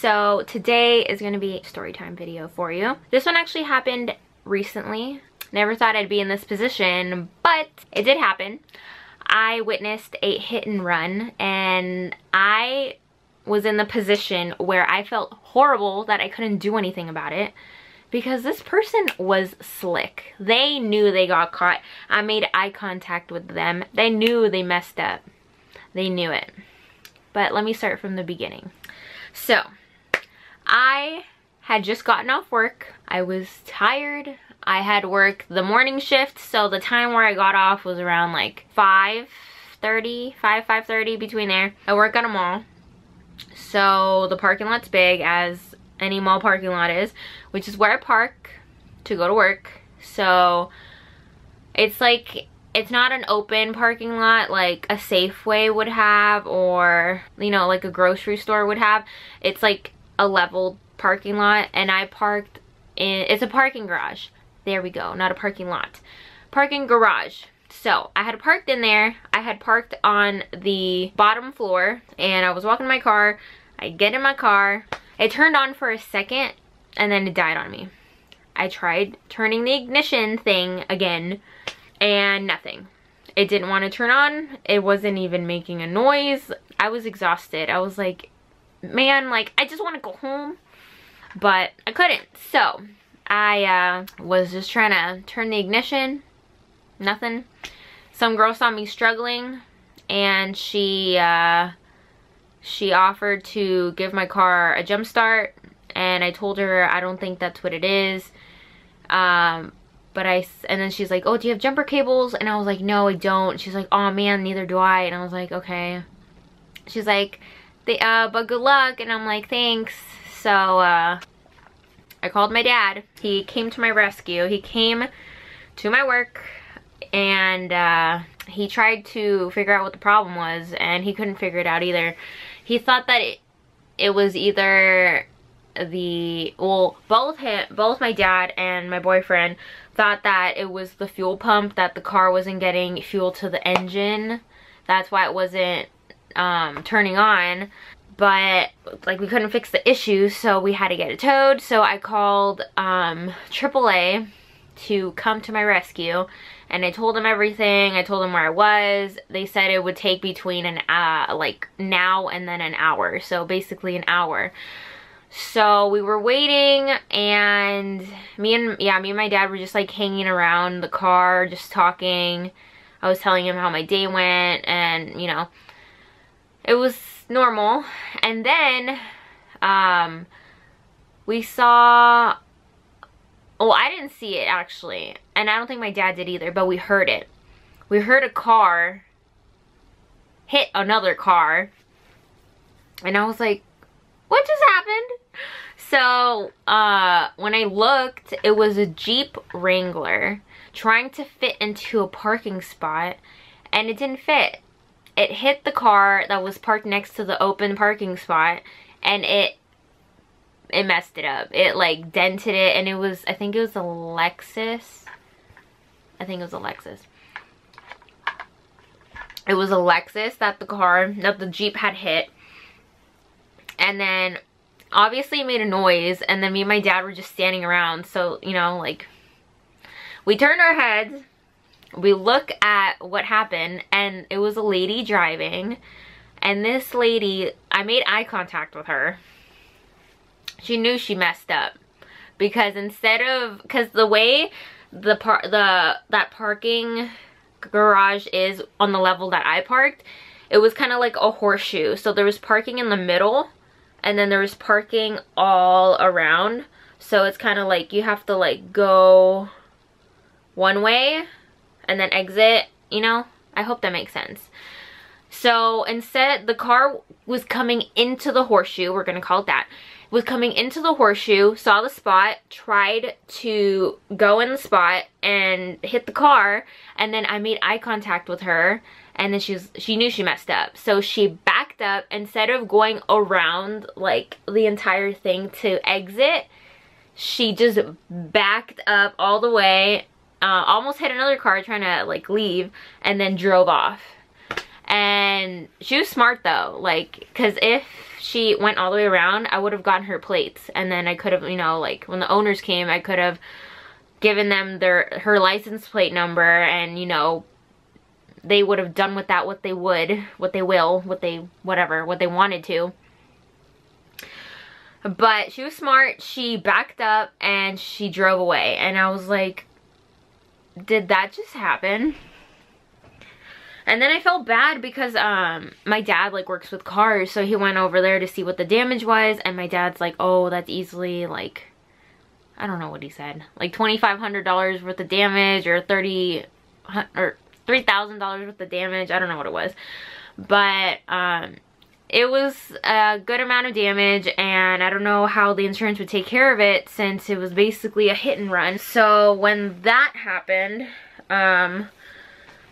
So today is going to be a story time video for you. This one actually happened recently. Never thought I'd be in this position, but it did happen. I witnessed a hit and run, and I was in the position where I felt horrible that I couldn't do anything about it because this person was slick. They knew they got caught. I made eye contact with them. They knew they messed up. They knew it. But let me start from the beginning. So, I had just gotten off work. I was tired. I had worked the morning shift, so the time where I got off was around like 5:30, between there. I work at a mall, so the parking lot's big, as any mall parking lot is, which is where I park to go to work. So it's like, it's not an open parking lot like a Safeway would have, or, you know, like a grocery store would have. It's like a leveled parking lot, and I parked in, it's a parking garage. There we go, not a parking lot. Parking garage. So I had parked in there. I had parked on the bottom floor, and I was walking my car. I get in my car. It turned on for a second, and then it died on me. I tried turning the ignition thing again, and nothing. It didn't want to turn on. It wasn't even making a noise. I was exhausted. I was like, man, like, I just want to go home, but I couldn't. So I was just trying to turn the ignition. Nothing. Some girl saw me struggling, and she offered to give my car a jump start, and I told her I don't think that's what it is. And then she's like, oh, do you have jumper cables? And I was like, no, I don't. She's like, oh man, neither do I. And I was like, okay. She's like, but good luck. And I'm like, thanks. So I called my dad. He came to my rescue. He came to my work, and he tried to figure out what the problem was, and he couldn't figure it out either. He thought that it was either both my dad and my boyfriend thought that it was the fuel pump, that the car wasn't getting fuel to the engine. That's why it wasn't turning on. But like, we couldn't fix the issue, so we had to get it towed. So I called AAA to come to my rescue, and I told them everything. I told them where I was. They said it would take between like now and then an hour, so basically an hour. So we were waiting, and me and my dad were just like hanging around the car, just talking. I was telling him how my day went, and you know, it was normal. And then we saw, well, I didn't see it actually, and I don't think my dad did either, but we heard it. We heard a car hit another car, and I was like, what just happened? So when I looked, it was a Jeep Wrangler trying to fit into a parking spot, and it didn't fit. It hit the car that was parked next to the open parking spot, and it messed it up. It like dented it, and it was, I think it was a Lexus. I think it was a Lexus. It was a Lexus that the Jeep had hit. And then obviously it made a noise, and then me and my dad were just standing around. So, you know, like, we turned our heads, we look at what happened, and it was a lady driving. And this lady, I made eye contact with her. She knew she messed up, because because the way that parking garage is on the level that I parked, it was kind of like a horseshoe. So there was parking in the middle, and then there was parking all around. So it's kind of like you have to like go one way and then exit, you know? I hope that makes sense. So instead, the car was coming into the horseshoe, we're gonna call it that. It was coming into the horseshoe, saw the spot, tried to go in the spot and hit the car, and then I made eye contact with her, and then she knew she messed up. So she backed up. Instead of going around like the entire thing to exit, she just backed up all the way, almost hit another car trying to like leave, and then drove off. And she was smart though, like, because if she went all the way around, I would have gotten her plates, and then I could have, you know, like when the owners came, I could have given them her license plate number, and you know, they would have done with that what they wanted to. But she was smart. She backed up and she drove away, and I was like, did that just happen? And then I felt bad because my dad like works with cars, so he went over there to see what the damage was, and my dad's like, oh, that's easily like, I don't know what he said, like $2,500 worth of damage, or $3,000 worth of damage. I don't know what it was, but it was a good amount of damage, and I don't know how the insurance would take care of it since it was basically a hit and run. So when that happened,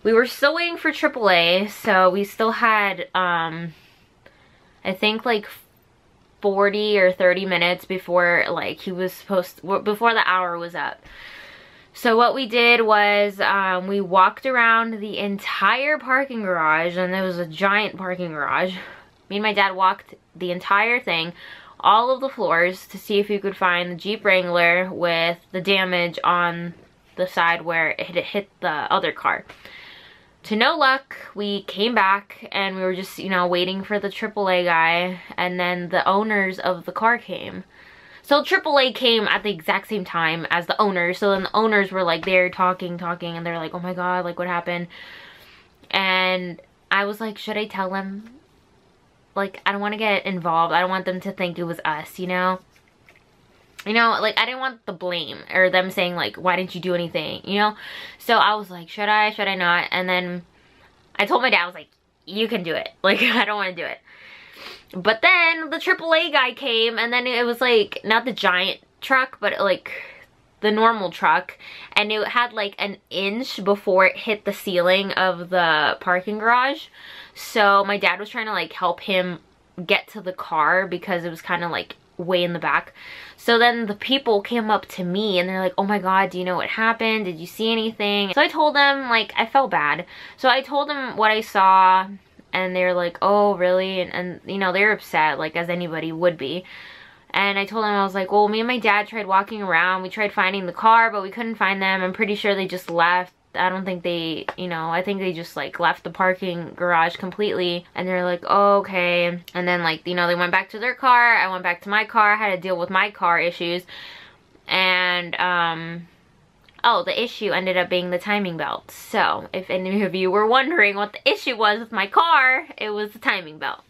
we were still waiting for AAA, so we still had I think like 40 or 30 minutes before like he was before the hour was up. So what we did was we walked around the entire parking garage, and there was a giant parking garage. Me and my dad walked the entire thing, all of the floors, to see if we could find the Jeep Wrangler with the damage on the side where it had hit the other car. To no luck, we came back and we were just, you know, waiting for the AAA guy, and then the owners of the car came. So AAA came at the exact same time as the owners. So then the owners were like there talking, and they're like, oh my god, like what happened? And I was like, should I tell them? Like, I don't want to get involved. I don't want them to think it was us, you know? You know, like, I didn't want the blame or them saying like, why didn't you do anything, you know? So I was like, should I not? And then I told my dad, I was like, you can do it. Like, I don't want to do it. But then the AAA guy came, and then it was like, not the giant truck, but like the normal truck, and it had like an inch before it hit the ceiling of the parking garage. So my dad was trying to like help him get to the car because it was kind of like way in the back. So then the people came up to me and they're like, oh my god, do you know what happened? Did you see anything? So I told them, like, I felt bad. So I told them what I saw, and they're like, oh really? And you know, they're upset, like as anybody would be. And I told them, I was like, well, me and my dad tried walking around, we tried finding the car, but we couldn't find them. I'm pretty sure they just left. I don't think they, you know, I think they just like left the parking garage completely. And they're like, oh, okay. And then like, you know, they went back to their car, I went back to my car, I had to deal with my car issues. And oh, the issue ended up being the timing belt. So if any of you were wondering what the issue was with my car, it was the timing belt.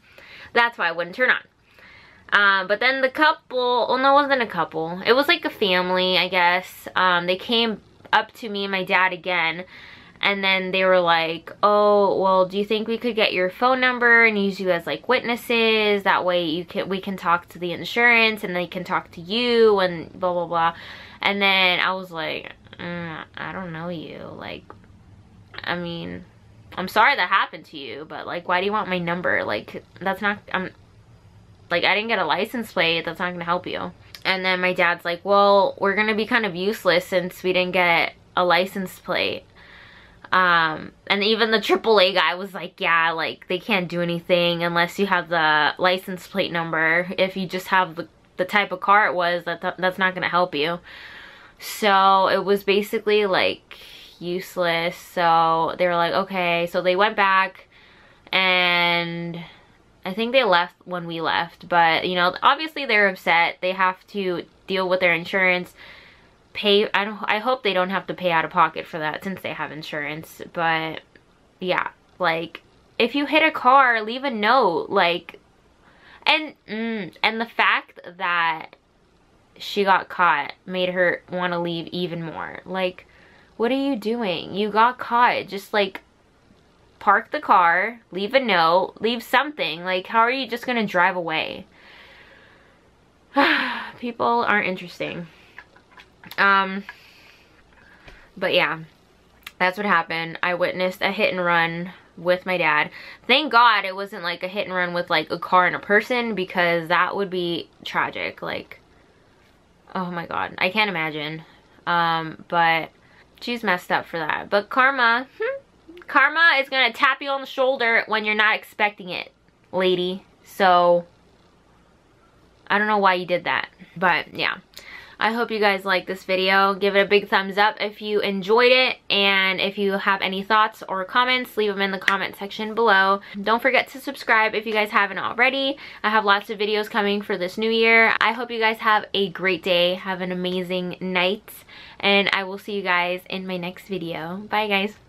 That's why it wouldn't turn on. But then the couple, well, no, it wasn't a couple, it was like a family, I guess. They came up to me and my dad again, and then they were like, oh, well, do you think we could get your phone number and use you as like witnesses? That way we can talk to the insurance, and they can talk to you, and blah blah blah. And then I was like, I don't know you. Like, I mean, I'm sorry that happened to you, but like, why do you want my number? Like, that's not, like, I didn't get a license plate, that's not gonna help you. And then my dad's like, well, we're gonna be kind of useless since we didn't get a license plate. And even the AAA guy was like, yeah, like, they can't do anything unless you have the license plate number. If you just have the type of car it was, that's not gonna help you. So it was basically like useless. So they were like, okay. So they went back, and I think they left when we left, but you know, obviously they're upset. They have to deal with their insurance, pay. I hope they don't have to pay out of pocket for that since they have insurance. But yeah, like, if you hit a car, leave a note, like, and the fact that she got caught made her want to leave even more. Like, what are you doing? You got caught. Just like, park the car, leave a note, leave something. Like, how are you just gonna drive away? People aren't interesting. But yeah, that's what happened. I witnessed a hit and run with my dad. Thank God it wasn't like a hit and run with like a car and a person, because that would be tragic. Like, oh my god, I can't imagine. But she's messed up for that. But karma, karma is gonna tap you on the shoulder when you're not expecting it, lady. So I don't know why you did that. But yeah. I hope you guys like this video. Give it a big thumbs up if you enjoyed it, and if you have any thoughts or comments, leave them in the comment section below. Don't forget to subscribe if you guys haven't already. I have lots of videos coming for this new year. I hope you guys have a great day. Have an amazing night, and I will see you guys in my next video. Bye guys.